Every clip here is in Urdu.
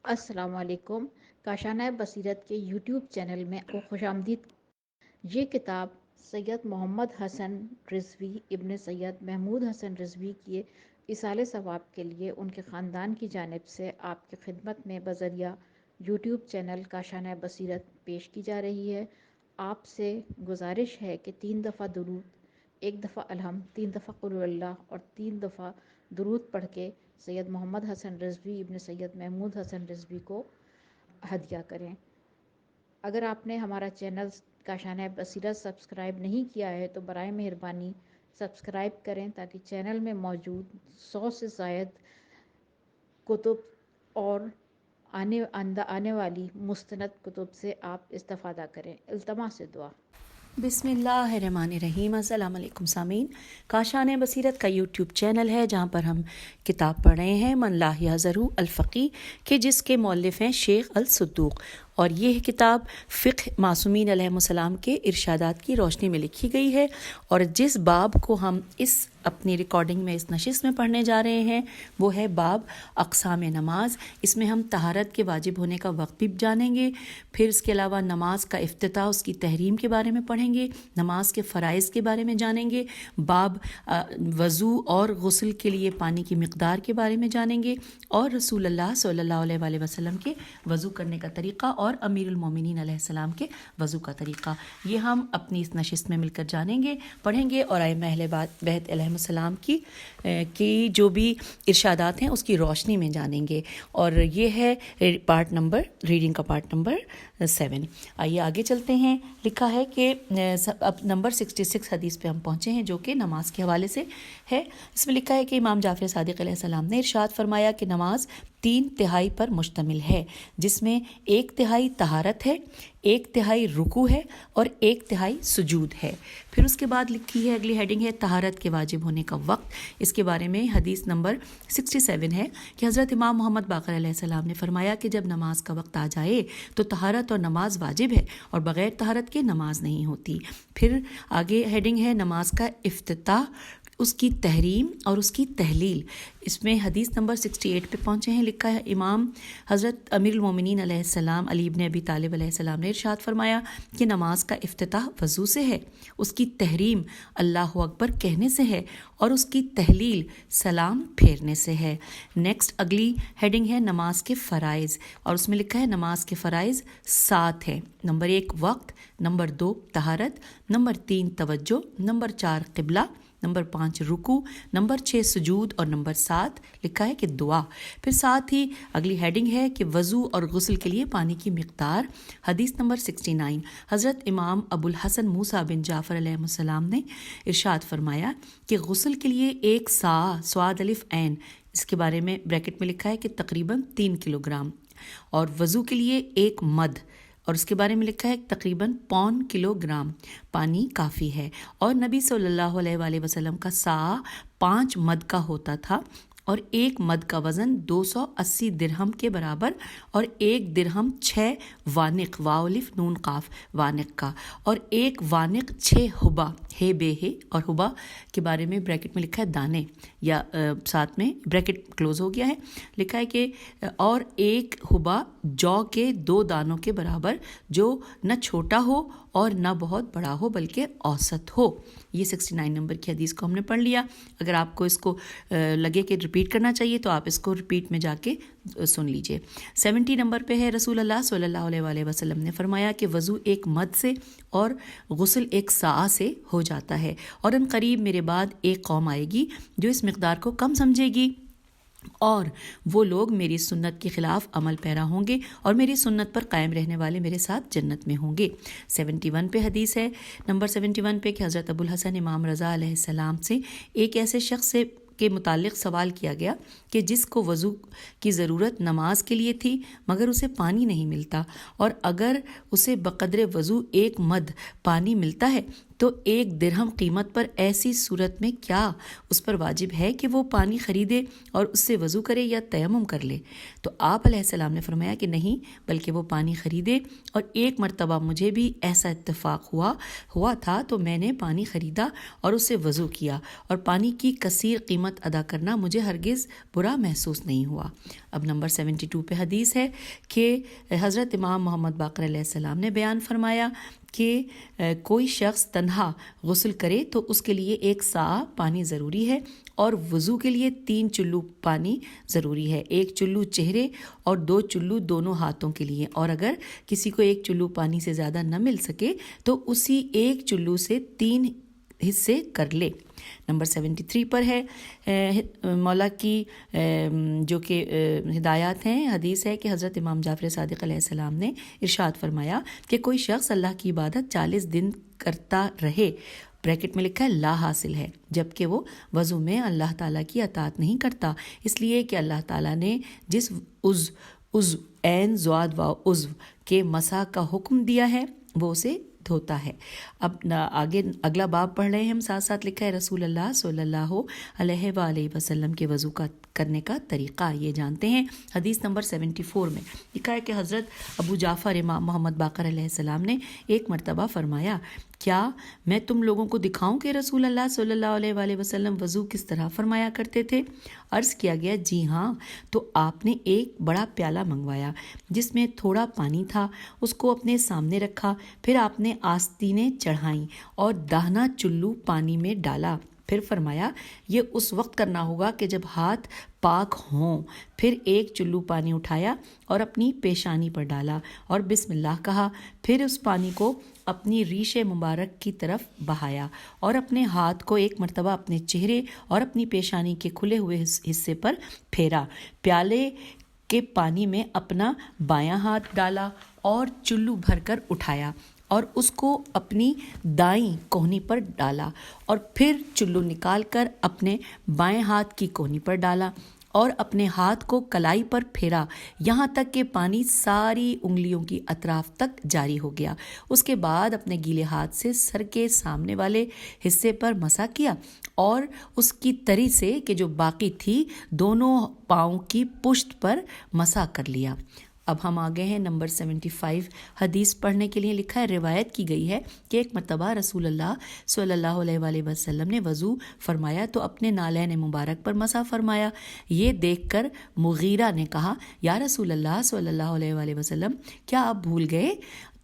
السلام علیکم۔ کاشانہ بصیرت کے یوٹیوب چینل میں آپ کو خوش آمدید۔ یہ کتاب سید محمد حسن رضوی ابن سید محمود حسن رضوی کی ایصال ثواب کے لیے ان کے خاندان کی جانب سے آپ کی خدمت میں بذریعہ یوٹیوب چینل کاشانہ بصیرت پیش کی جا رہی ہے۔ آپ سے گزارش ہے کہ 3 دفعہ درود، 1 دفعہ الحمد، 3 دفعہ قل اللہ اور 3 دفعہ درود پڑھ کے سید محمد حسن رضوی ابن سید محمود حسن رضوی کو ہدیہ کریں۔ اگر آپ نے ہمارا چینل کاشانہ بصیرت سبسکرائب نہیں کیا ہے تو برائے مہربانی سبسکرائب کریں تاکہ چینل میں موجود 100 سے زائد کتب اور آنے والی مستند کتب سے آپ استفادہ کریں۔ التماس سے دعا۔ بسم اللہ الرحمن الرحیم۔ السلام علیکم سامعین، کاشانہ بصیرت کا یوٹیوب چینل ہے جہاں پر ہم کتاب پڑھ رہے ہیں من لا یحضرہ الفقی کہ جس کے مؤلف ہیں شیخ الصدوق، اور یہ کتاب فقہ معصومین علیہ السلام کے ارشادات کی روشنی میں لکھی گئی ہے، اور جس باب کو ہم اس اپنی ریکارڈنگ میں اس نشست میں پڑھنے جا رہے ہیں وہ ہے باب اقسام نماز۔ اس میں ہم طہارت کے واجب ہونے کا وقت بھی جانیں گے، پھر اس کے علاوہ نماز کا افتتاح، اس کی تحریم کے بارے میں پڑھیں گے، نماز کے فرائض کے بارے میں جانیں گے، باب وضو اور غسل کے لیے پانی کی مقدار کے بارے میں جانیں گے، اور رسول اللہ صلی اللہ علیہ وآلہ وسلم کے وضو کرنے کا طریقہ اور امیر المومنین علیہ السلام کے وضو کا طریقہ، یہ ہم اپنی اس نشست میں مل کر جانیں گے، پڑھیں گے، اور ائمہ اہل بیت علیہ السلام کی جو بھی ارشادات ہیں اس کی روشنی میں جانیں گے، اور یہ ہے ریڈنگ کا پارٹ نمبر 7۔ آئیے آگے چلتے ہیں۔ لکھا ہے کہ اب نمبر 66 حدیث پہ ہم پہنچے ہیں جو کہ نماز کے حوالے سے ہے۔ اس میں لکھا ہے کہ امام جعفر صادق علیہ السلام نے ارشاد فرمایا کہ نماز 3/3 پر مشتمل ہے، جس میں 1/3 طہارت ہے، 1/3 رکوع ہے اور 1/3 سجود ہے۔ پھر اس کے بعد لکھی ہے، اگلی ہیڈنگ ہے طہارت کے واجب ہونے کا وقت۔ اس کے بارے میں حدیث نمبر 67 ہے کہ حضرت امام محمد باقر علیہ السلام نے فرمایا کہ جب نماز کا وقت آ جائے تو طہارت اور نماز واجب ہے، اور بغیر طہارت کے نماز نہیں ہوتی۔ پھر آگے ہیڈنگ ہے نماز کا افتتاح، اس کی تحریم اور اس کی تحلیل۔ اس میں حدیث نمبر 68 پہ پہنچے ہیں۔ لکھا ہے امام حضرت امیر المومنین علیہ السلام علی ابن ابی طالب علیہ السلام نے ارشاد فرمایا کہ نماز کا افتتاح وضو سے ہے، اس کی تحریم اللہ اکبر کہنے سے ہے، اور اس کی تحلیل سلام پھیرنے سے ہے۔ نیکسٹ اگلی ہیڈنگ ہے نماز کے فرائض، اور اس میں لکھا ہے نماز کے فرائض 7 ہیں۔ نمبر 1 وقت، نمبر 2 طہارت، نمبر 3 توجہ، نمبر 4 قبلہ، نمبر 5 رکوع، نمبر 6 سجود، اور نمبر 7 لکھا ہے کہ دعا۔ پھر ساتھ ہی اگلی ہیڈنگ ہے کہ وضو اور غسل کے لیے پانی کی مقدار۔ حدیث نمبر 69 حضرت امام ابو الحسن موسیٰ بن جعفر علیہ السلام نے ارشاد فرمایا کہ غسل کے لیے 1 سا صاد الف عین، اس کے بارے میں بریکٹ میں لکھا ہے کہ تقریباً 3 کلوگرام، اور وضو کے لیے 1 مد، اور اس کے بارے میں لکھا ہے تقریباً 0.25 کلوگرام پانی کافی ہے، اور نبی صلی اللہ علیہ وآلہ وسلم کا سا 5 مد کا ہوتا تھا، اور 1 مد کا وزن 280 درہم کے برابر، اور 1 درہم 6 وانق، واو الف نون قاف وانق کا، اور 1 وانق 6 حبہ، ہے بے ہے، اور حبہ کے بارے میں بریکٹ میں لکھا ہے دانے، یا ساتھ میں بریکٹ کلوز ہو گیا ہے، لکھا ہے کہ اور 1 حبہ جو کے 2 دانوں کے برابر، جو نہ چھوٹا ہو اور نہ بہت بڑا ہو بلکہ اوسط ہو۔ یہ 69 نمبر کی حدیث کو ہم نے پڑھ لیا۔ اگر آپ کو اس کو لگے کہ ریپیٹ کرنا چاہیے تو آپ اس کو ریپیٹ میں جا کے سن لیجئے۔ 70 نمبر پہ ہے رسول اللہ صلی اللہ علیہ وآلہ وسلم نے فرمایا کہ وضو 1 مد سے اور غسل 1 سا سے ہو جاتا ہے، اور ان قریب میرے بعد ایک قوم آئے گی جو اس مقدار کو کم سمجھے گی، اور وہ لوگ میری سنت کے خلاف عمل پیرا ہوں گے، اور میری سنت پر قائم رہنے والے میرے ساتھ جنت میں ہوں گے۔ 71 پہ حدیث ہے نمبر 71 پہ کہ حضرت ابو الحسن امام رضا علیہ السلام سے ایک ایسے شخص کے متعلق سوال کیا گیا کہ جس کو وضو کی ضرورت نماز کے لیے تھی مگر اسے پانی نہیں ملتا، اور اگر اسے بقدر وضو 1 مد پانی ملتا ہے تو 1 درہم قیمت پر ایسی صورت میں کیا اس پر واجب ہے کہ وہ پانی خریدے اور اس سے وضو کرے یا تیمم کر لے؟ تو آپ علیہ السلام نے فرمایا کہ نہیں، بلکہ وہ پانی خریدے، اور 1 مرتبہ مجھے بھی ایسا اتفاق ہوا تھا تو میں نے پانی خریدا اور اس سے وضو کیا، اور پانی کی کثیر قیمت ادا کرنا مجھے ہرگز برا محسوس نہیں ہوا۔ اب نمبر 72 پہ حدیث ہے کہ حضرت امام محمد باقر علیہ السلام نے بیان فرمایا کہ کوئی شخص تنہا غسل کرے تو اس کے لیے 1 سا پانی ضروری ہے، اور وضو کے لیے 3 چلو پانی ضروری ہے، 1 چلو چہرے اور 2 چلو دونوں ہاتھوں کے لیے، اور اگر کسی کو 1 چلو پانی سے زیادہ نہ مل سکے تو اسی 1 چلو سے 3 حصے کر لے۔ نمبر 73 پر ہے مولا کی جو کہ ہدایات ہیں، حدیث ہے کہ حضرت امام جعفر صادق علیہ السلام نے ارشاد فرمایا کہ کوئی شخص اللہ کی عبادت 40 دن کرتا رہے، بریکٹ میں لکھا ہے لا حاصل ہے، جبکہ وہ وضو میں اللہ تعالیٰ کی اطاعت نہیں کرتا، اس لیے کہ اللہ تعالیٰ نے جس عضو عین ضاد و عضو کے مسح کا حکم دیا ہے وہ اسے دھوتا ہے۔ اب آگے اگلا باب پڑھ رہے ہیں ہم، ساتھ ساتھ لکھا ہے رسول اللہ صلی اللہ علیہ وآلہ وسلم کے وضو کرنے کا طریقہ یہ جانتے ہیں۔ حدیث نمبر 74 میں لکھا ہے کہ حضرت ابو جعفر امام محمد باقر علیہ السلام نے 1 مرتبہ فرمایا، کیا میں تم لوگوں کو دکھاؤں کہ رسول اللہ صلی اللہ علیہ وآلہ وسلم وضو کس طرح فرمایا کرتے تھے؟ عرض کیا گیا جی ہاں، تو آپ نے ایک بڑا پیالہ منگوایا جس میں تھوڑا پانی تھا، اس کو اپنے سامنے رکھا، پھر آپ نے آستینیں چڑھائیں اور داہنا چلو پانی میں ڈالا، پھر فرمایا یہ اس وقت کرنا ہوگا کہ جب ہاتھ پاک ہوں، پھر 1 چلو پانی اٹھایا اور اپنی پیشانی پر ڈالا اور بسم اللہ کہا، پھر اس پانی کو اپنی ریش مبارک کی طرف بہایا اور اپنے ہاتھ کو 1 مرتبہ اپنے چہرے اور اپنی پیشانی کے کھلے ہوئے حصے پر پھیرا، پیالے کے پانی میں اپنا بایاں ہاتھ ڈالا اور چلو بھر کر اٹھایا اور اس کو اپنی دائیں کوہنی پر ڈالا، اور پھر چلو نکال کر اپنے بائیں ہاتھ کی کوہنی پر ڈالا اور اپنے ہاتھ کو کلائی پر پھیرا، یہاں تک کہ پانی ساری انگلیوں کی اطراف تک جاری ہو گیا۔ اس کے بعد اپنے گیلے ہاتھ سے سر کے سامنے والے حصے پر مسح کیا اور اس کی تری سے کہ جو باقی تھی دونوں پاؤں کی پشت پر مسح کر لیا۔ اب ہم آگے ہیں نمبر 75 حدیث پڑھنے کے لیے۔ لکھا ہے روایت کی گئی ہے کہ 1 مرتبہ رسول اللہ صلی اللہ علیہ وآلہ وسلم نے وضو فرمایا تو اپنے نالین مبارک پر مسح فرمایا۔ یہ دیکھ کر مغیرہ نے کہا یا رسول اللہ صلی اللہ علیہ وآلہ وسلم کیا آپ بھول گئے؟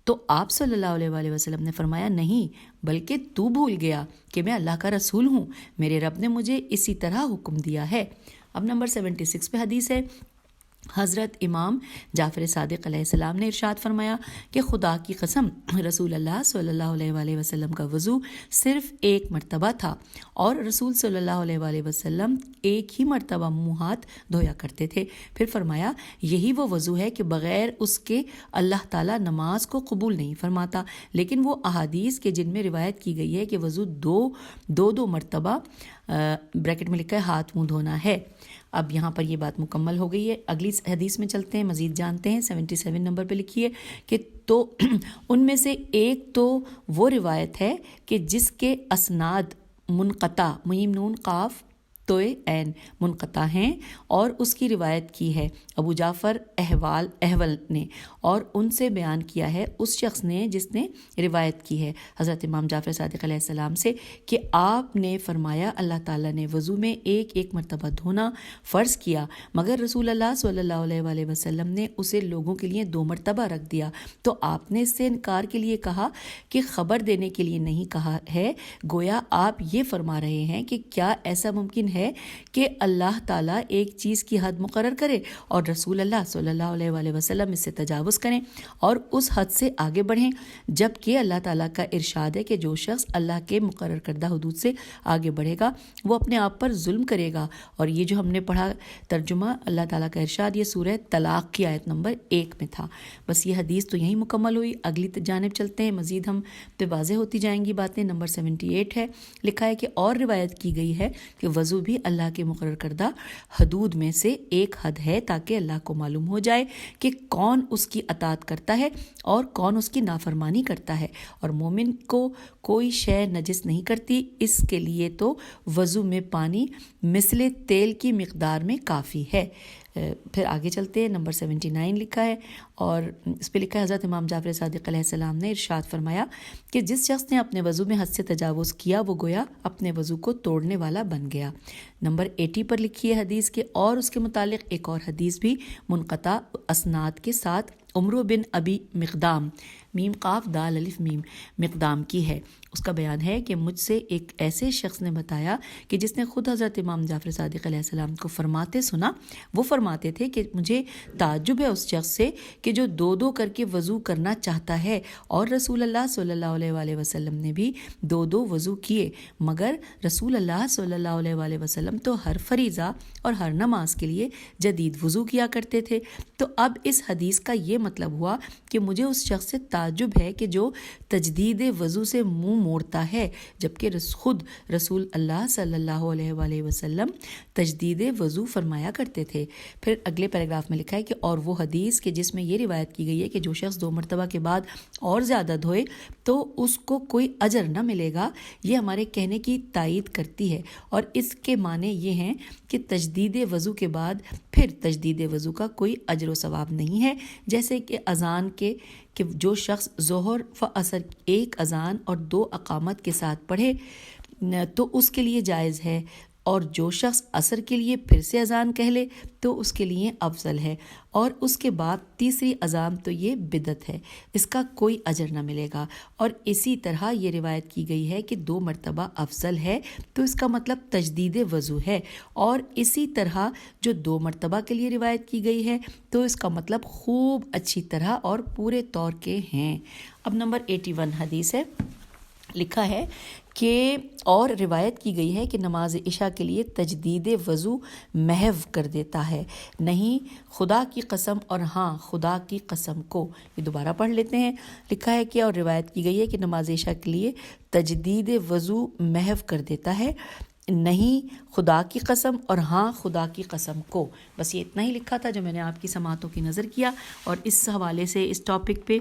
تو آپ صلی اللہ علیہ وآلہ وسلم نے فرمایا نہیں، بلکہ تو بھول گیا کہ میں اللہ کا رسول ہوں، میرے رب نے مجھے اسی طرح حکم دیا ہے۔ اب نمبر 76 پہ حدیث ہے، حضرت امام جعفر صادق علیہ السلام نے ارشاد فرمایا کہ خدا کی قسم رسول اللہ صلی اللہ علیہ وآلہ وسلم کا وضو صرف 1 مرتبہ تھا، اور رسول صلی اللہ علیہ وآلہ وسلم 1 ہی مرتبہ منہ ہاتھ دھویا کرتے تھے۔ پھر فرمایا یہی وہ وضو ہے کہ بغیر اس کے اللہ تعالیٰ نماز کو قبول نہیں فرماتا، لیکن وہ احادیث کے جن میں روایت کی گئی ہے کہ وضو دو مرتبہ بریکٹ میں لکھا ہے ہاتھ منہ دھونا ہے۔ اب یہاں پر یہ بات مکمل ہو گئی ہے، اگلی حدیث میں چلتے ہیں، مزید جانتے ہیں۔ 77 نمبر پہ لکھی ہے کہ تو ان میں سے ایک تو وہ روایت ہے کہ جس کے اسناد منقطع میم نون قاف توئے عین منقطع ہیں، اور اس کی روایت کی ہے ابو جعفر احول نے، اور ان سے بیان کیا ہے اس شخص نے جس نے روایت کی ہے حضرت امام جعفر صادق علیہ السلام سے کہ آپ نے فرمایا اللہ تعالیٰ نے وضو میں 1 مرتبہ دھونا فرض کیا، مگر رسول اللہ صلی اللہ علیہ وآلہ وسلم نے اسے لوگوں کے لیے 2 مرتبہ رکھ دیا، تو آپ نے اس سے انکار کے لیے کہا کہ خبر دینے کے لیے نہیں کہا ہے، گویا آپ یہ فرما رہے ہیں کہ کیا ایسا ممکن ہے کہ اللہ تعالیٰ ایک چیز کی حد مقرر کرے اور رسول اللہ صلی اللہ علیہ وآلہ وسلم اس سے تجاوز کریں اور اس حد سے آگے بڑھیں، جبکہ اللہ تعالیٰ کا ارشاد ہے کہ جو شخص اللہ کے مقرر کردہ حدود سے آگے بڑھے گا وہ اپنے آپ پر ظلم کرے گا۔ اور یہ جو ہم نے پڑھا ترجمہ اللہ تعالیٰ کا ارشاد، یہ سورہ طلاق کی آیت نمبر 1 میں تھا۔ بس یہ حدیث تو یہی مکمل ہوئی، اگلی جانب چلتے ہیں، مزید ہم پہ واضح ہوتی جائیں گی باتیں۔ نمبر 78 ہے، لکھا ہے کہ اور روایت کی گئی ہے کہ وضو بھی اللہ کے مقرر کردہ حدود میں سے ایک حد ہے تاکہ اللہ کو معلوم ہو جائے کہ کون اس کی اطاعت کرتا ہے اور کون اس کی نافرمانی کرتا ہے، اور مومن کو کوئی شے نجس نہیں کرتی، اس کے لیے تو وضو میں پانی مثل تیل کی مقدار میں کافی ہے۔ پھر آگے چلتے ہیں، نمبر 79 لکھا ہے، اور اس پہ لکھا ہے حضرت امام جعفر صادق علیہ السلام نے ارشاد فرمایا کہ جس شخص نے اپنے وضو میں حد سے تجاوز کیا وہ گویا اپنے وضو کو توڑنے والا بن گیا۔ نمبر 80 پر لکھی ہے حدیث کے، اور اس کے متعلق ایک اور حدیث بھی منقطع اسناد کے ساتھ عمرو بن ابی مقدام میم قاف دال الف میم مقدام کی ہے۔ اس کا بیان ہے کہ مجھ سے ایک ایسے شخص نے بتایا کہ جس نے خود حضرت امام جعفر صادق علیہ السلام کو فرماتے سنا، وہ فرماتے تھے کہ مجھے تعجب ہے اس شخص سے کہ جو دو دو کر کے وضو کرنا چاہتا ہے، اور رسول اللہ صلی اللہ علیہ وآلہ وسلم نے بھی دو دو وضو کیے، مگر رسول اللہ صلی اللہ علیہ وآلہ وسلم تو ہر فریضہ اور ہر نماز کے لیے جدید وضو کیا کرتے تھے۔ تو اب اس حدیث کا یہ مطلب ہوا کہ مجھے اس شخص سے تعجب ہے کہ جو تجدید وضو سے منہ موڑتا ہے، جبکہ خود رسول اللہ صلی اللہ علیہ وآلہ وسلم تجدید وضو فرمایا کرتے تھے۔ پھر اگلے پیراگراف میں لکھا ہے کہ اور وہ حدیث کہ جس میں یہ روایت کی گئی ہے کہ جو شخص 2 مرتبہ کے بعد اور زیادہ دھوئے تو اس کو کوئی اجر نہ ملے گا، یہ ہمارے کہنے کی تائید کرتی ہے، اور اس کے معنی یہ ہیں کہ تجدید وضو کے بعد پھر تجدید وضو کا کوئی اجر و ثواب نہیں ہے، جیسے کہ اذان کے کہ جو شخص ظہر و عصر ایک اذان اور 2 اقامت کے ساتھ پڑھے تو اس کے لیے جائز ہے، اور جو شخص عصر کے لیے پھر سے اذان کہہ لے تو اس کے لیے افضل ہے، اور اس کے بعد تیسری اذان تو یہ بدعت ہے، اس کا کوئی اجر نہ ملے گا۔ اور اسی طرح یہ روایت کی گئی ہے کہ 2 مرتبہ افضل ہے، تو اس کا مطلب تجدید وضو ہے، اور اسی طرح جو 2 مرتبہ کے لیے روایت کی گئی ہے تو اس کا مطلب خوب اچھی طرح اور پورے طور کے ہیں۔ اب نمبر 81 حدیث ہے، لکھا ہے کہ اور روایت کی گئی ہے کہ نماز عشاء کے لیے تجدید وضو محو کر دیتا ہے، نہیں خدا کی قسم اور ہاں خدا کی قسم کو۔ یہ دوبارہ پڑھ لیتے ہیں، لکھا ہے کہ اور روایت کی گئی ہے کہ نماز عشاء کے لیے تجدید وضو محو کر دیتا ہے، نہیں خدا کی قسم اور ہاں خدا کی قسم کو۔ بس یہ اتنا ہی لکھا تھا جو میں نے آپ کی سماعتوں کی نظر کیا، اور اس حوالے سے اس ٹاپک پہ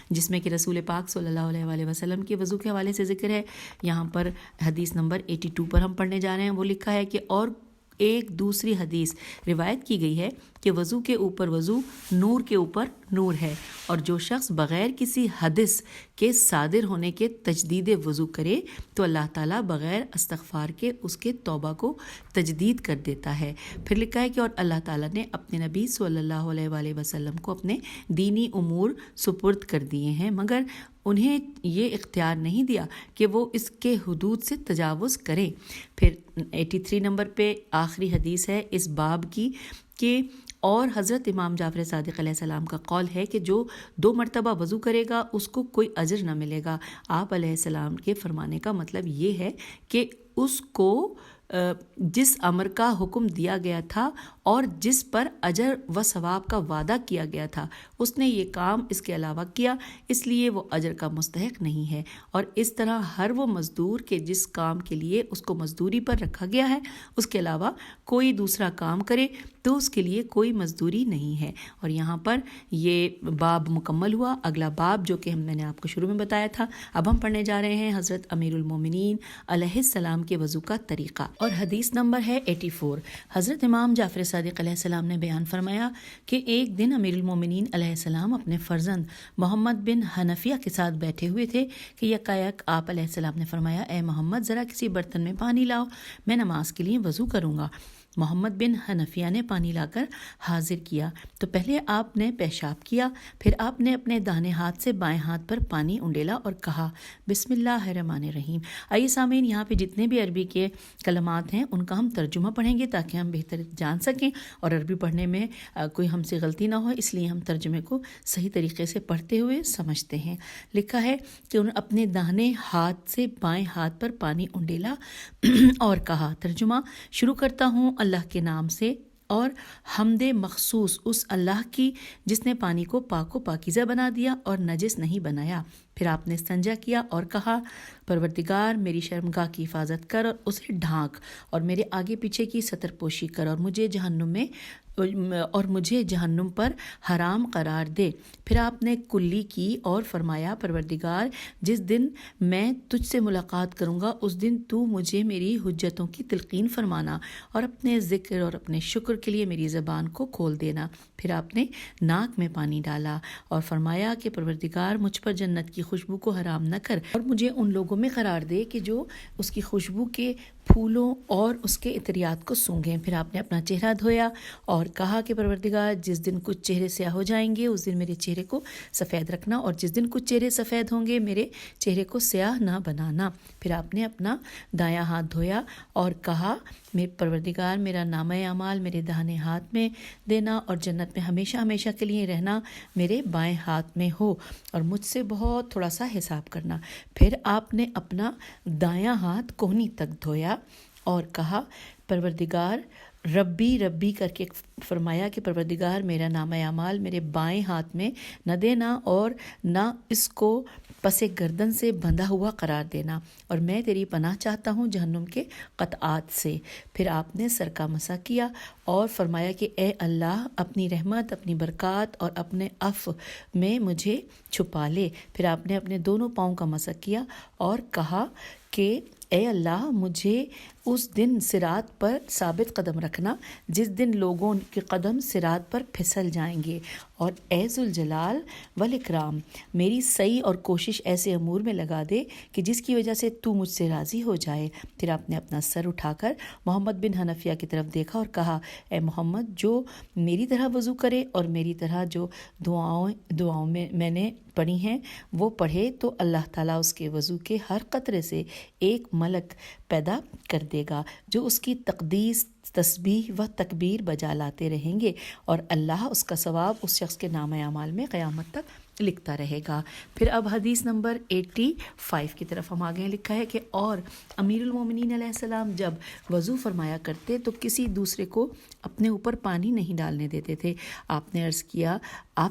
جس میں کہ رسول پاک صلی اللہ علیہ وآلہ وسلم کے وضو کے حوالے سے ذکر ہے، یہاں پر حدیث نمبر 82 پر ہم پڑھنے جا رہے ہیں۔ وہ لکھا ہے کہ اور ایک دوسری حدیث روایت کی گئی ہے کہ وضو کے اوپر وضو نور کے اوپر نور ہے، اور جو شخص بغیر کسی حدث کے صادر ہونے کے تجدید وضو کرے تو اللہ تعالیٰ بغیر استغفار کے اس کے توبہ کو تجدید کر دیتا ہے۔ پھر لکھا ہے کہ اور اللہ تعالیٰ نے اپنے نبی صلی اللہ علیہ وآلہ وسلم کو اپنے دینی امور سپرد کر دیے ہیں، مگر انہیں یہ اختیار نہیں دیا کہ وہ اس کے حدود سے تجاوز کریں۔ پھر 83 نمبر پہ آخری حدیث ہے اس باب کی کہ اور حضرت امام جعفر صادق علیہ السلام کا قول ہے کہ جو 2 مرتبہ وضو کرے گا اس کو کوئی اجر نہ ملے گا۔ آپ علیہ السلام کے فرمانے کا مطلب یہ ہے کہ اس کو جس امر کا حکم دیا گیا تھا اور جس پر اجر و ثواب کا وعدہ کیا گیا تھا اس نے یہ کام اس کے علاوہ کیا، اس لیے وہ اجر کا مستحق نہیں ہے۔ اور اس طرح ہر وہ مزدور کے جس کام کے لیے اس کو مزدوری پر رکھا گیا ہے اس کے علاوہ کوئی دوسرا کام کرے تو اس کے لیے کوئی مزدوری نہیں ہے۔ اور یہاں پر یہ باب مکمل ہوا۔ اگلا باب جو کہ میں نے آپ کو شروع میں بتایا تھا، اب ہم پڑھنے جا رہے ہیں حضرت امیر المومنین علیہ السلام کے وضو کا طریقہ، اور حدیث نمبر ہے 84۔ حضرت امام جعفر صادق علیہ السلام نے بیان فرمایا کہ ایک دن امیر المومنین علیہ السلام اپنے فرزند محمد بن حنفیہ کے ساتھ بیٹھے ہوئے تھے کہ یکایک آپ علیہ السلام نے فرمایا، اے محمد ذرا کسی برتن میں پانی لاؤ، میں نماز کے لیے وضو کروں گا۔ محمد بن حنفیہ نے پانی لا کر حاضر کیا تو پہلے آپ نے پیشاب کیا، پھر آپ نے اپنے داہنے ہاتھ سے بائیں ہاتھ پر پانی انڈیلا اور کہا بسم اللہ الرحمن الرحیم۔ آئیے سامعین، یہاں پہ جتنے بھی عربی کے کلمات ہیں ان کا ہم ترجمہ پڑھیں گے تاکہ ہم بہتر جان سکیں اور عربی پڑھنے میں کوئی ہم سے غلطی نہ ہو، اس لیے ہم ترجمے کو صحیح طریقے سے پڑھتے ہوئے سمجھتے ہیں۔ لکھا ہے کہ انہوں نے اپنے داہنے ہاتھ سے بائیں ہاتھ پر پانی انڈیلا اور کہا، ترجمہ شروع کرتا ہوں اللہ کے نام سے اور حمد مخصوص اس اللہ کی جس نے پانی کو پاک و پاکیزہ بنا دیا اور نجس نہیں بنایا۔ پھر آپ نے استنجا کیا اور کہا پروردگار میری شرمگاہ کی حفاظت کر اور اسے ڈھانک، اور میرے آگے پیچھے کی ستر پوشی کر، اور مجھے جہنم پر حرام قرار دے۔ پھر آپ نے کلی کی اور فرمایا پروردگار جس دن میں تجھ سے ملاقات کروں گا اس دن تو مجھے میری حجتوں کی تلقین فرمانا اور اپنے ذکر اور اپنے شکر کے لیے میری زبان کو کھول دینا۔ پھر آپ نے ناک میں پانی ڈالا اور فرمایا کہ پروردگار مجھ پر جنت کی خوشبو کو حرام نہ کر اور مجھے ان لوگوں میں قرار دے کہ جو اس کی خوشبو کے پھولوں اور اس کے عطریات کو سونگھیں۔ پھر آپ نے اپنا چہرہ دھویا اور کہا کہ پروردگار جس دن کچھ چہرے سیاہ ہو جائیں گے اس دن میرے چہرے کو سفید رکھنا، اور جس دن کچھ چہرے سفید ہوں گے میرے چہرے کو سیاہ نہ بنانا۔ پھر آپ نے اپنا دایاں ہاتھ دھویا اور کہا میرے پروردگار میرا نامہ اعمال میرے داہنے ہاتھ میں دینا، اور جنت میں ہمیشہ ہمیشہ کے لیے رہنا میرے بائیں ہاتھ میں ہو، اور مجھ سے بہت تھوڑا سا حساب کرنا۔ پھر آپ نے اپنا دایاں ہاتھ کوہنی تک دھویا اور کہا پروردگار ربی ربی کر کے فرمایا کہ پروردگار میرا نامہ اعمال میرے بائیں ہاتھ میں نہ دینا اور نہ اس کو پس گردن سے بندھا ہوا قرار دینا، اور میں تیری پناہ چاہتا ہوں جہنم کے قطعات سے۔ پھر آپ نے سر کا مسح کیا اور فرمایا کہ اے اللہ اپنی رحمت، اپنی برکات اور اپنے عفو میں مجھے چھپا لے۔ پھر آپ نے اپنے دونوں پاؤں کا مسح کیا اور کہا کہ اے اللہ مجھے اس دن صراط پر ثابت قدم رکھنا جس دن لوگوں کے قدم صراط پر پھسل جائیں گے، اور اے ذوالجلال والاکرام میری سعی اور کوشش ایسے امور میں لگا دے کہ جس کی وجہ سے تو مجھ سے راضی ہو جائے۔ پھر آپ نے اپنا سر اٹھا کر محمد بن حنفیہ کی طرف دیکھا اور کہا اے محمد جو میری طرح وضو کرے اور میری طرح جو دعاؤں میں نے پڑھی ہیں وہ پڑھے تو اللہ تعالیٰ اس کے وضو کے ہر قطرے سے ایک ملک پیدا کر دے گا جو اس کی تقدیس، تسبیح و تکبیر بجا لاتے رہیں گے، اور اللہ اس کا ثواب اس شخص کے نامہ اعمال میں قیامت تک لکھتا رہے گا۔ پھر اب حدیث نمبر 85 کی طرف ہم آگے لکھا ہے کہ اور امیر المومنین علیہ السلام جب وضو فرمایا کرتے تو کسی دوسرے کو اپنے اوپر پانی نہیں ڈالنے دیتے تھے۔ آپ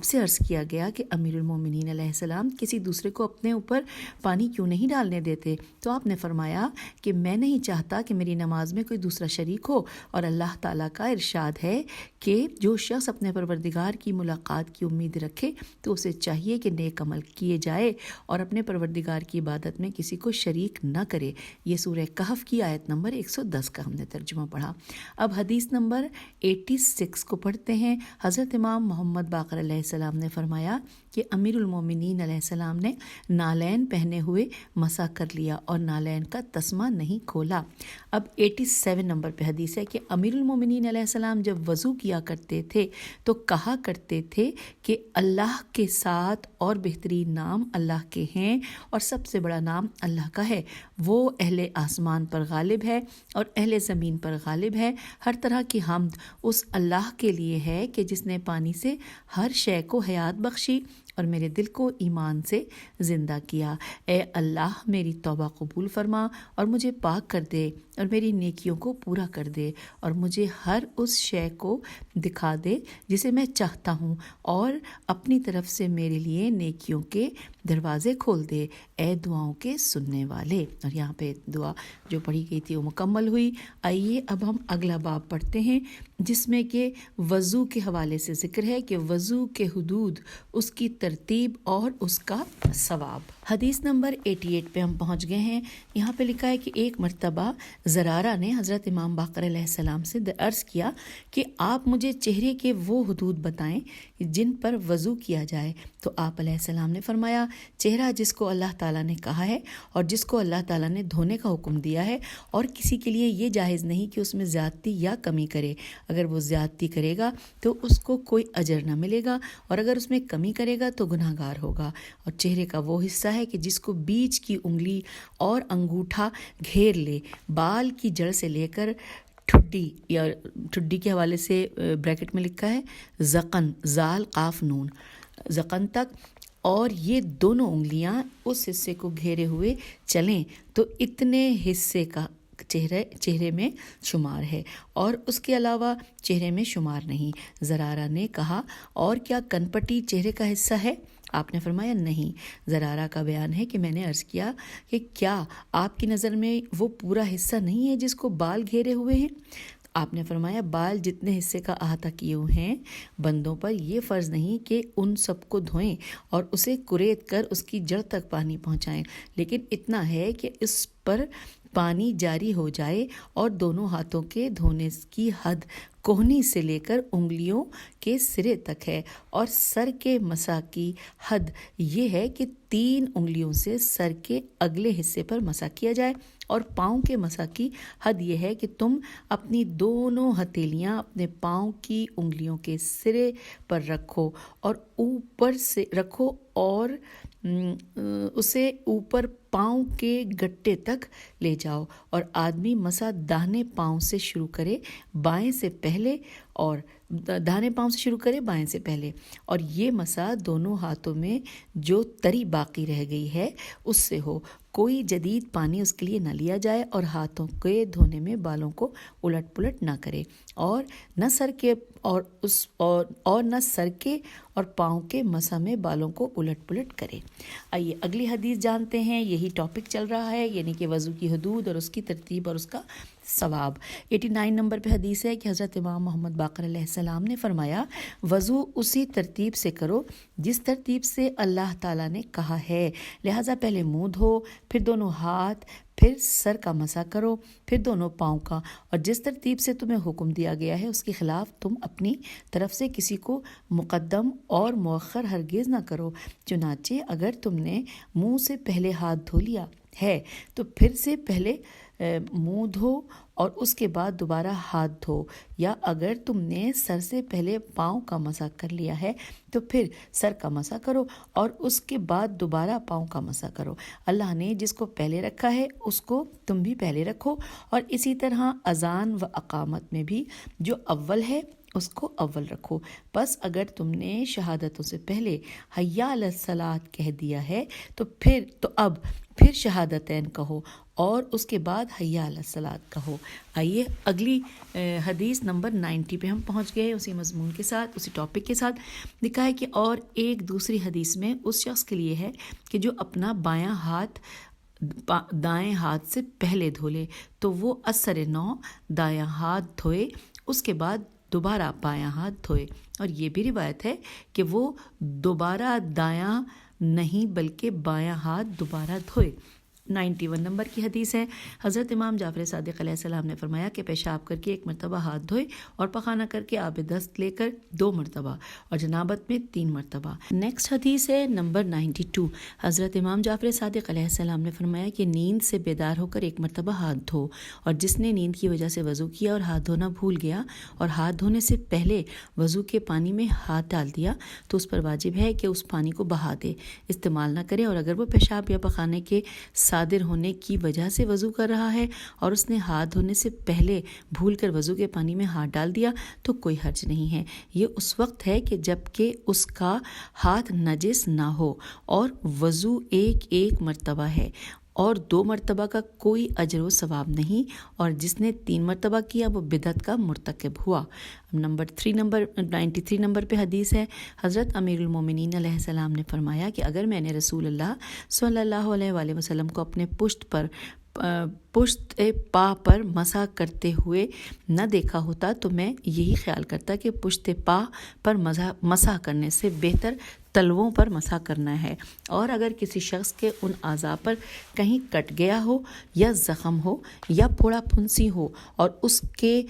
سے عرض کیا گیا کہ امیر المومنین علیہ السلام کسی دوسرے کو اپنے اوپر پانی کیوں نہیں ڈالنے دیتے؟ تو آپ نے فرمایا کہ میں نہیں چاہتا کہ میری نماز میں کوئی دوسرا شریک ہو، اور اللہ تعالیٰ کا ارشاد ہے کہ جو شخص اپنے پروردگار کی ملاقات کی امید رکھے تو اسے چاہیے کہ نیک عمل کیے جائے اور اپنے پروردگار کی عبادت میں کسی کو شریک نہ کرے۔ یہ سورہ کہف کی آیت نمبر 110 کا ہم نے ترجمہ پڑھا۔ اب حدیث نمبر 86 کو پڑھتے ہیں۔ حضرت امام محمد باقر علیہ السلام نے فرمایا کہ امیر المومنین علیہ السلام نے نالین پہنے ہوئے مسح کر لیا اور نالین کا تسمہ نہیں کھولا۔ اب 87 نمبر پہ حدیث ہے کہ امیر المومنین علیہ السلام جب وضو کیا کرتے تھے تو کہا کرتے تھے کہ اللہ کے ساتھ اور بہترین نام اللہ کے ہیں اور سب سے بڑا نام اللہ کا ہے، وہ اہل آسمان پر غالب ہے اور اہل زمین پر غالب ہے۔ ہر طرح کی حمد اس اللہ کے لیے ہے کہ جس نے پانی سے ہر شے کو حیات بخشی اور میرے دل کو ایمان سے زندہ کیا۔ اے اللہ میری توبہ قبول فرما اور مجھے پاک کر دے اور میری نیکیوں کو پورا کر دے اور مجھے ہر اس شے کو دکھا دے جسے میں چاہتا ہوں اور اپنی طرف سے میرے لیے نیکیوں کے دروازے کھول دے، اے دعاؤں کے سننے والے۔ اور یہاں پہ دعا جو پڑھی گئی تھی وہ مکمل ہوئی۔ آئیے اب ہم اگلا باب پڑھتے ہیں جس میں کہ وضو کے حوالے سے ذکر ہے کہ وضو کے حدود، اس کی ترتیب اور اس کا ثواب۔ حدیث نمبر 88 پہ ہم پہنچ گئے ہیں۔ یہاں پہ لکھا ہے کہ ایک مرتبہ زرارہ نے حضرت امام باقر علیہ السلام سے عرض کیا کہ آپ مجھے چہرے کے وہ حدود بتائیں جن پر وضو کیا جائے۔ تو آپ علیہ السلام نے فرمایا چہرہ جس کو اللہ تعالیٰ نے کہا ہے اور جس کو اللہ تعالیٰ نے دھونے کا حکم دیا ہے، اور کسی کے لیے یہ جائز نہیں کہ اس میں زیادتی یا کمی کرے۔ اگر وہ زیادتی کرے گا تو اس کو کوئی اجر نہ ملے گا، اور اگر اس میں کمی کرے گا تو گناہ گار ہوگا۔ اور چہرے کا وہ حصہ ہے کہ جس کو بیچ کی انگلی اور انگوٹھا گھیر لے، بال کی جڑ سے لے کر ٹھڈی، یا ٹھڈی کے حوالے سے بریکٹ میں لکھا ہے زقن، زال قاف نون، زقن تک، اور یہ دونوں انگلیاں اس حصے کو گھیرے ہوئے چلیں تو اتنے حصے کا چہرے میں شمار ہے اور اس کے علاوہ چہرے میں شمار نہیں۔ زرارہ نے کہا اور کیا کنپٹی چہرے کا حصہ ہے؟ آپ نے فرمایا نہیں۔ زرارہ کا بیان ہے کہ میں نے عرض کیا کہ کیا آپ کی نظر میں وہ پورا حصہ نہیں ہے جس کو بال گھیرے ہوئے ہیں؟ آپ نے فرمایا بال جتنے حصے کا احاطہ کیے ہوئے ہیں بندوں پر یہ فرض نہیں کہ ان سب کو دھوئیں اور اسے کریت کر اس کی جڑ تک پانی پہنچائیں، لیکن اتنا ہے کہ اس پر پانی جاری ہو جائے اور دونوں ہاتھوں کے دھونے کی حد کوہنی سے لے کر انگلیوں کے سرے تک ہے، اور سر کے مسح کی حد یہ ہے کہ 3 انگلیوں سے سر کے اگلے حصے پر مسح کیا جائے، اور پاؤں کے مسح کی حد یہ ہے کہ تم اپنی دونوں ہتھیلیاں اپنے پاؤں کی انگلیوں کے سرے پر رکھو اور اوپر سے رکھو اور اسے اوپر پاؤں کے گٹے تک لے جاؤ، اور آدمی مسح داہنے پاؤں سے شروع کرے بائیں سے پہلے اور بائیں سے پہلے، اور یہ مسح دونوں ہاتھوں میں جو تری باقی رہ گئی ہے اس سے ہو، کوئی جدید پانی اس کے لیے نہ لیا جائے، اور ہاتھوں کے دھونے میں بالوں کو الٹ پلٹ نہ کرے، اور نہ سر کے اور پاؤں کے مسح میں بالوں کو الٹ پلٹ کرے۔ آئیے اگلی حدیث جانتے ہیں۔ یہی ٹاپک چل رہا ہے، یعنی کہ وضو کی حدود اور اس کی ترتیب اور اس کا ثواب۔ 89 نمبر پہ حدیث ہے کہ حضرت امام محمد باقر علیہ السلام نے فرمایا وضو اسی ترتیب سے کرو جس ترتیب سے اللہ تعالیٰ نے کہا ہے، لہٰذا پہلے منہ دھو، پھر دونوں ہاتھ، پھر سر کا مسح کرو، پھر دونوں پاؤں کا، اور جس ترتیب سے تمہیں حکم دیا گیا ہے اس کے خلاف تم اپنی طرف سے کسی کو مقدم اور مؤخر ہرگز نہ کرو۔ چنانچہ اگر تم نے منہ سے پہلے ہاتھ دھو لیا ہے تو پھر سے پہلے منہ دھو اور اس کے بعد دوبارہ ہاتھ دھو، یا اگر تم نے سر سے پہلے پاؤں کا مسح کر لیا ہے تو پھر سر کا مسح کرو اور اس کے بعد دوبارہ پاؤں کا مسح کرو۔ اللہ نے جس کو پہلے رکھا ہے اس کو تم بھی پہلے رکھو، اور اسی طرح اذان و اقامت میں بھی جو اول ہے اس کو اول رکھو۔ بس اگر تم نے شہادتوں سے پہلے حی علی الصلاۃ کہہ دیا ہے تو پھر شہادتین کہو اور اس کے بعد حی علی الصلاۃ کہو۔ آئیے اگلی حدیث نمبر 90 پہ ہم پہنچ گئے، اسی مضمون کے ساتھ، اسی ٹاپک کے ساتھ۔ لکھا ہے کہ اور ایک دوسری حدیث میں اس شخص کے لیے ہے کہ جو اپنا بایاں ہاتھ دائیں ہاتھ سے پہلے دھو لے تو وہ اثر نو دایاں ہاتھ دھوئے، اس کے بعد دوبارہ بایاں ہاتھ دھوئے، اور یہ بھی روایت ہے کہ وہ دوبارہ دایاں نہیں بلکہ بایاں ہاتھ دوبارہ دھوئے۔ 91 نمبر کی حدیث ہے، حضرت امام جعفر صادق علیہ السلام نے فرمایا کہ پیشاب کر کے 1 مرتبہ ہاتھ دھوئے، اور پخانہ کر کے آب دست لے کر 2 مرتبہ، اور جنابت میں 3 مرتبہ۔ نیکسٹ حدیث ہے نمبر 92، حضرت امام جعفر صادق علیہ السلام نے فرمایا کہ نیند سے بیدار ہو کر 1 مرتبہ ہاتھ دھو، اور جس نے نیند کی وجہ سے وضو کیا اور ہاتھ دھونا بھول گیا اور ہاتھ دھونے سے پہلے وضو کے پانی میں ہاتھ ڈال دیا تو اس پر واجب ہے کہ اس پانی کو بہا دے، استعمال نہ کرے، اور اگر وہ پیشاب یا پخانے کے صادر ہونے کی وجہ سے وضو کر رہا ہے اور اس نے ہاتھ دھونے سے پہلے بھول کر وضو کے پانی میں ہاتھ ڈال دیا تو کوئی حرج نہیں ہے۔ یہ اس وقت ہے کہ جب کہ اس کا ہاتھ نجس نہ ہو اور وضو ایک مرتبہ ہے، اور 2 مرتبہ کا کوئی اجر و ثواب نہیں، اور جس نے 3 مرتبہ کیا وہ بدعت کا مرتکب ہوا۔ نمبر 93 نمبر پہ حدیث ہے، حضرت امیر المومنین علیہ السلام نے فرمایا کہ اگر میں نے رسول اللہ صلی اللہ علیہ وآلہ وسلم کو اپنے پشت پا پر مسح کرتے ہوئے نہ دیکھا ہوتا تو میں یہی خیال کرتا کہ پشت پا پر مسح کرنے سے بہتر تلووں پر مسح کرنا ہے، اور اگر کسی شخص کے ان اعضاء پر کہیں کٹ گیا ہو یا زخم ہو یا پھوڑا پھنسی ہو اور اس کے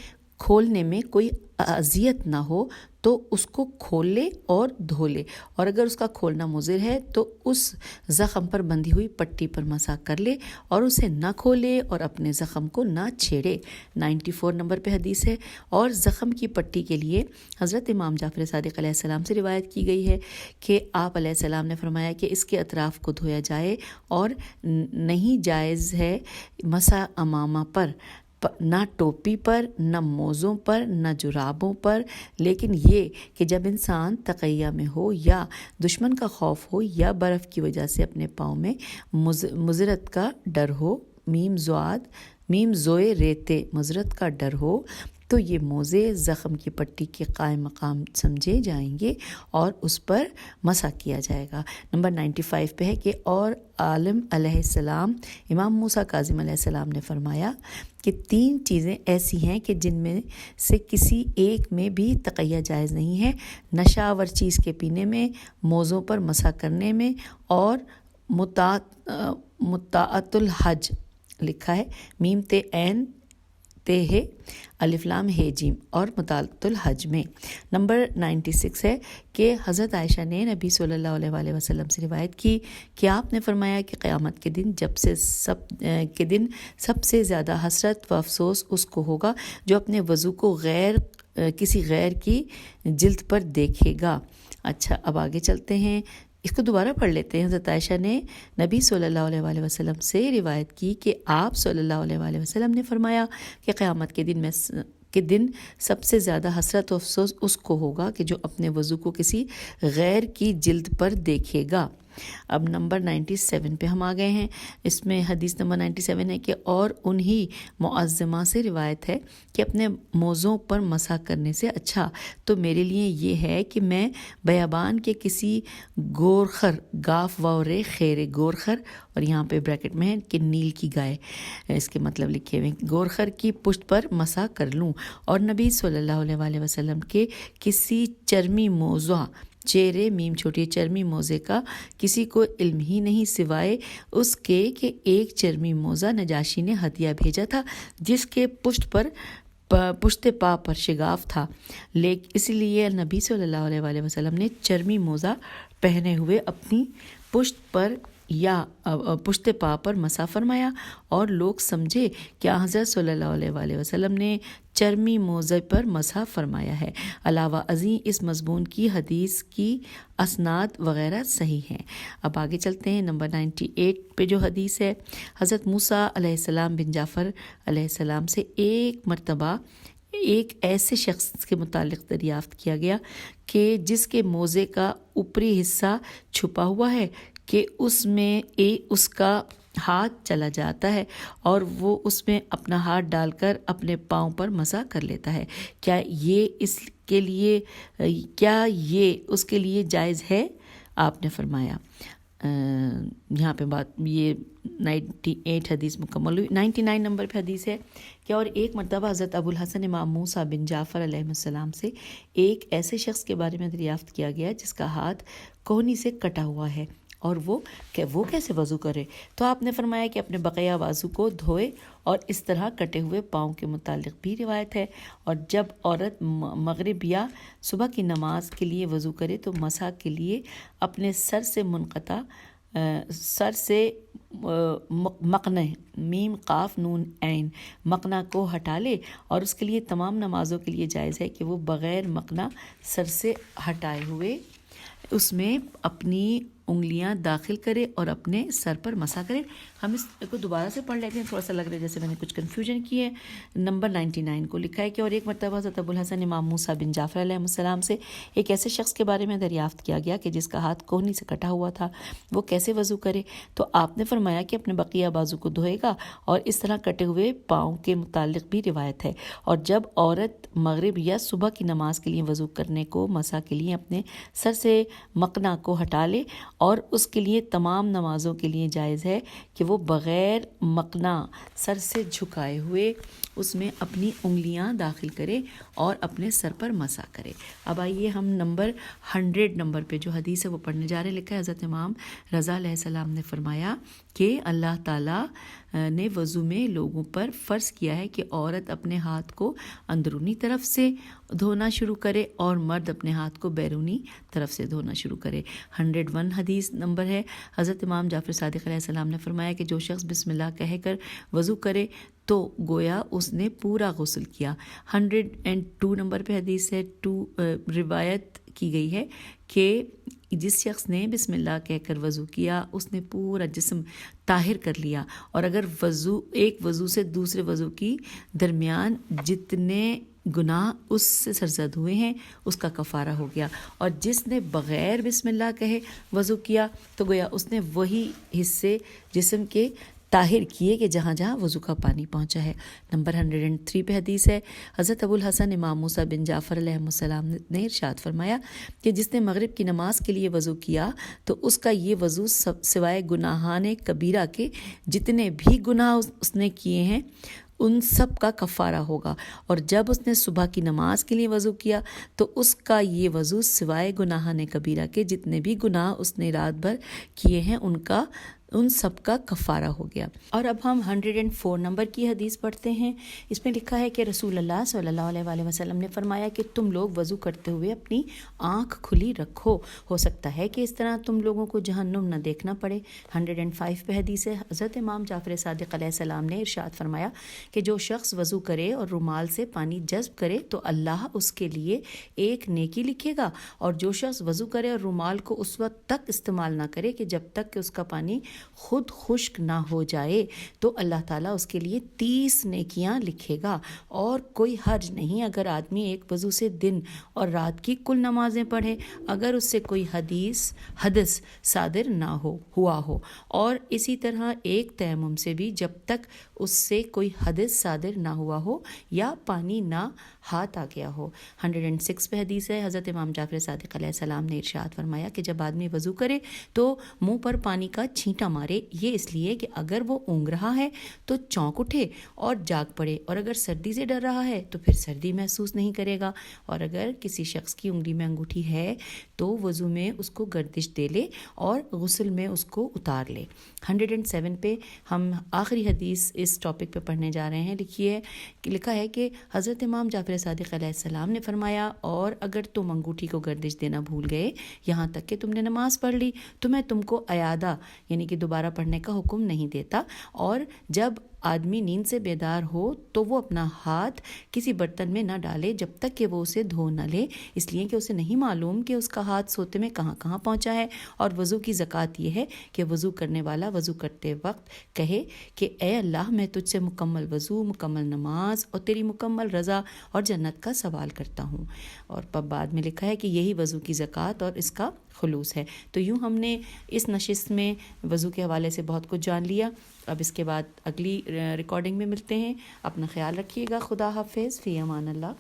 کھولنے میں کوئی اذیت نہ ہو تو اس کو کھول لے اور دھو لے، اور اگر اس کا کھولنا مضر ہے تو اس زخم پر بندھی ہوئی پٹی پر مسح کر لے اور اسے نہ کھولے اور اپنے زخم کو نہ چھیڑے۔ 94 نمبر پہ حدیث ہے، اور زخم کی پٹی کے لیے حضرت امام جعفر صادق علیہ السلام سے روایت کی گئی ہے کہ آپ علیہ السلام نے فرمایا کہ اس کے اطراف کو دھویا جائے، اور نہیں جائز ہے مسح امامہ پر، نہ ٹوپی پر، نہ موزوں پر، نہ جرابوں پر، لیکن یہ کہ جب انسان تقیہ میں ہو یا دشمن کا خوف ہو یا برف کی وجہ سے اپنے پاؤں میں مضرت کا ڈر ہو۔ میم زواد میم زوئے ریتے مضرت کا ڈر ہو تو یہ موزے زخم کی پٹی کے قائم مقام سمجھے جائیں گے اور اس پر مسح کیا جائے گا۔ نمبر 95 پہ ہے کہ اور عالم علیہ السلام امام موسیٰ کاظم علیہ السلام نے فرمایا کہ 3 چیزیں ایسی ہیں کہ جن میں سے کسی ایک میں بھی تقیہ جائز نہیں ہے، نشہ آور چیز کے پینے میں، موزوں پر مسح کرنے میں، اور مطاعت الحج لکھا ہے میم تے عین تے ہے الف لام ہے جیم اور مطاعت الحج میں۔ نمبر 96 ہے کہ حضرت عائشہ نے نبی صلی اللہ علیہ وآلہ وسلم سے روایت کی کہ آپ نے فرمایا کہ قیامت کے دن سب سے زیادہ حسرت و افسوس اس کو ہوگا جو اپنے وضو کو کسی غیر کی جلد پر دیکھے گا۔ اچھا، اب آگے چلتے ہیں، اس کو دوبارہ پڑھ لیتے ہیں۔ حضرت عائشہ نے نبی صلی اللہ علیہ وآلہ وسلم سے روایت کی کہ آپ صلی اللہ علیہ وآلہ وسلم نے فرمایا کہ قیامت کے دن سب سے زیادہ حسرت و افسوس اس کو ہوگا کہ جو اپنے وضو کو کسی غیر کی جلد پر دیکھے گا۔ اب نمبر 97 پہ ہم آ گئے ہیں۔ اس میں حدیث نمبر 97 ہے کہ اور انہی معظمہ سے روایت ہے کہ اپنے موزوں پر مسح کرنے سے اچھا تو میرے لیے یہ ہے کہ میں بیابان کے کسی گورخر، گاف وورے خیر گورخر، اور یہاں پہ بریکٹ میں ہے کہ نیل کی گائے، اس کے مطلب لکھے ہوئے، گورخر کی پشت پر مسح کر لوں، اور نبی صلی اللہ علیہ وآلہ وسلم کے کسی چرمی موضوع، چہرے میم چھوٹی چرمی موزے کا کسی کو علم ہی نہیں سوائے اس کے کہ ایک چرمی موزہ نجاشی نے ہدیہ بھیجا تھا جس کے پشت پا پر شگاف تھا، اس لیے نبی صلی اللہ علیہ وآلہ وسلم نے چرمی موزہ پہنے ہوئے اپنی پشت پر یا پشت پا پر مسح فرمایا، اور لوگ سمجھے کہ حضرت صلی اللہ علیہ وآلہ وسلم نے چرمی موزے پر مسح فرمایا ہے۔ علاوہ ازیں اس مضمون کی حدیث کی اسناد وغیرہ صحیح ہیں۔ اب آگے چلتے ہیں، نمبر 98 پہ جو حدیث ہے، حضرت موسیٰ علیہ السلام بن جعفر علیہ السلام سے ایک مرتبہ ایک ایسے شخص کے متعلق دریافت کیا گیا کہ جس کے موزے کا اوپری حصہ چھپا ہوا ہے کہ اس میں اس کا ہاتھ چلا جاتا ہے اور وہ اس میں اپنا ہاتھ ڈال کر اپنے پاؤں پر مسح کر لیتا ہے، کیا یہ اس کے لیے جائز ہے؟ آپ نے فرمایا، یہاں پہ بات یہ 98 حدیث مکمل ہوئی۔ 99 نمبر پہ حدیث ہے کہ اور ایک مرتبہ حضرت ابو الحسن امام موسیٰ بن جعفر علیہ السلام سے ایک ایسے شخص کے بارے میں دریافت کیا گیا جس کا ہاتھ کوہنی سے کٹا ہوا ہے اور وہ کیسے وضو کرے، تو آپ نے فرمایا کہ اپنے بقیہ بازو کو دھوئے، اور اس طرح کٹے ہوئے پاؤں کے متعلق بھی روایت ہے، اور جب عورت مغرب یا صبح کی نماز کے لیے وضو کرے تو مسح کے لیے اپنے سر سے مقنع میم قاف نون عین مقنع کو ہٹا لے، اور اس کے لیے تمام نمازوں کے لیے جائز ہے کہ وہ بغیر مقنع سر سے ہٹائے ہوئے اس میں اپنی انگلیاں داخل کرے اور اپنے سر پر مسح کرے۔ ہم اس کو دوبارہ سے پڑھ لیتے ہیں، تھوڑا سا لگ رہا ہے جیسے میں نے کچھ کنفیوژن کی ہے۔ نمبر 99 کو لکھا ہے کہ اور ایک مرتبہ حضرت ابو الحسن امام موسیٰ بن جعفر علیہ السلام سے ایک ایسے شخص کے بارے میں دریافت کیا گیا کہ جس کا ہاتھ کوہنی سے کٹا ہوا تھا، وہ کیسے وضو کرے، تو آپ نے فرمایا کہ اپنے بقیہ بازو کو دھوئے گا، اور اس طرح کٹے ہوئے پاؤں کے متعلق بھی روایت ہے، اور جب عورت مغرب یا صبح کی نماز کے لیے وضو کرنے کو مسح کے لیے اپنے سر سے مقنع کو ہٹا لے، اور اس کے لیے تمام نمازوں کے لیے جائز ہے کہ وہ بغیر مقنع سر سے جھکائے ہوئے اس میں اپنی انگلیاں داخل کرے اور اپنے سر پر مسح کرے۔ اب آئیے ہم نمبر 100 نمبر پہ جو حدیث ہے وہ پڑھنے جا رہے ہیں۔ لکھا ہے حضرت امام رضا علیہ السلام نے فرمایا کہ اللہ تعالیٰ نے وضو میں لوگوں پر فرض کیا ہے کہ عورت اپنے ہاتھ کو اندرونی طرف سے دھونا شروع کرے اور مرد اپنے ہاتھ کو بیرونی طرف سے دھونا شروع کرے۔ 101 حدیث نمبر ہے، حضرت امام جعفر صادق علیہ السلام نے فرمایا کہ جو شخص بسم اللہ کہہ کر وضو کرے تو گویا اس نے پورا غسل کیا۔ 102 نمبر پہ حدیث ہے، روایت کی گئی ہے کہ جس شخص نے بسم اللہ کہہ کر وضو کیا اس نے پورا جسم طاہر کر لیا، اور اگر ایک وضو سے دوسرے وضو کی درمیان جتنے گناہ اس سے سرزد ہوئے ہیں اس کا کفارہ ہو گیا، اور جس نے بغیر بسم اللہ کہے وضو کیا تو گویا اس نے وہی حصے جسم کے طاہر کیے کہ جہاں جہاں وضو کا پانی پہنچا ہے۔ نمبر 103 پہ حدیث ہے، حضرت ابو الحسن امام موسیٰ بن جعفر علیہ السلام نے ارشاد فرمایا کہ جس نے مغرب کی نماز کے لیے وضو کیا تو اس کا یہ وضو سوائے گناہان کبیرہ کے جتنے بھی گناہ اس نے کیے ہیں ان سب کا کفارہ ہوگا، اور جب اس نے صبح کی نماز کے لیے وضو کیا تو اس کا یہ وضو سوائے گناہان کبیرہ کے جتنے بھی گناہ اس نے رات بھر کیے ہیں ان سب کا کفارہ ہو گیا۔ اور اب ہم 104 نمبر کی حدیث پڑھتے ہیں۔ اس میں لکھا ہے کہ رسول اللہ صلی اللہ علیہ وآلہ وسلم نے فرمایا کہ تم لوگ وضو کرتے ہوئے اپنی آنکھ کھلی رکھو، ہو سکتا ہے کہ اس طرح تم لوگوں کو جہنم نہ دیکھنا پڑے۔ 105 پہ حدیث ہے، حضرت امام جعفر صادق علیہ السلام نے ارشاد فرمایا کہ جو شخص وضو کرے اور رومال سے پانی جذب کرے تو اللہ اس کے لیے ایک نیکی لکھے گا، اور جو شخص وضو کرے اور رومال کو اس وقت تک استعمال نہ کرے کہ جب تک کہ اس کا پانی خود خشک نہ ہو جائے تو اللہ تعالیٰ اس کے لیے 30 نیکیاں لکھے گا۔ اور کوئی حرج نہیں اگر آدمی ایک وضو سے دن اور رات کی کل نمازیں پڑھے اگر اس سے کوئی حدث صادر نہ ہوا ہو، اور اسی طرح ایک تیمم سے بھی جب تک اس سے کوئی حدث صادر نہ ہوا ہو یا پانی نہ ہاتھ آ گیا ہو۔ 106 پہ حدیث ہے، حضرت امام جعفر صادق علیہ السلام نے ارشاد فرمایا کہ جب آدمی وضو کرے تو منہ پر پانی کا چھینٹا مارے، یہ اس لیے کہ اگر وہ اونگ رہا ہے تو چونک اٹھے اور جاگ پڑے، اور اگر سردی سے ڈر رہا ہے تو پھر سردی محسوس نہیں کرے گا، اور اگر کسی شخص کی انگلی میں انگوٹھی ہے تو وضو میں اس کو گردش دے لے اور غسل میں اس کو اتار لے۔ 107 پہ ہم آخری حدیث اس ٹاپک پہ پڑھنے جا رہے ہیں۔ لکھا ہے کہ حضرت امام جعفر صادق علیہ السلام نے فرمایا، اور اگر تم انگوٹھی کو گردش دینا بھول گئے یہاں تک کہ تم نے نماز پڑھ لی تو میں تم کو اعادہ یعنی کہ دوبارہ پڑھنے کا حکم نہیں دیتا، اور جب آدمی نیند سے بیدار ہو تو وہ اپنا ہاتھ کسی برتن میں نہ ڈالے جب تک کہ وہ اسے دھو نہ لے، اس لیے کہ اسے نہیں معلوم کہ اس کا ہاتھ سوتے میں کہاں کہاں پہنچا ہے۔ اور وضو کی زکوٰۃ یہ ہے کہ وضو کرنے والا وضو کرتے وقت کہے کہ اے اللہ میں تجھ سے مکمل وضو، مکمل نماز اور تیری مکمل رضا اور جنت کا سوال کرتا ہوں۔ اور بعد میں لکھا ہے کہ یہی وضو کی زکوٰۃ اور اس کا خلوص ہے۔ تو یوں ہم نے اس نشست میں وضو کے حوالے سے بہت کچھ جان لیا۔ اب اس کے بعد اگلی ریکارڈنگ میں ملتے ہیں۔ اپنا خیال رکھیے گا۔ خدا حافظ، فی امان اللہ۔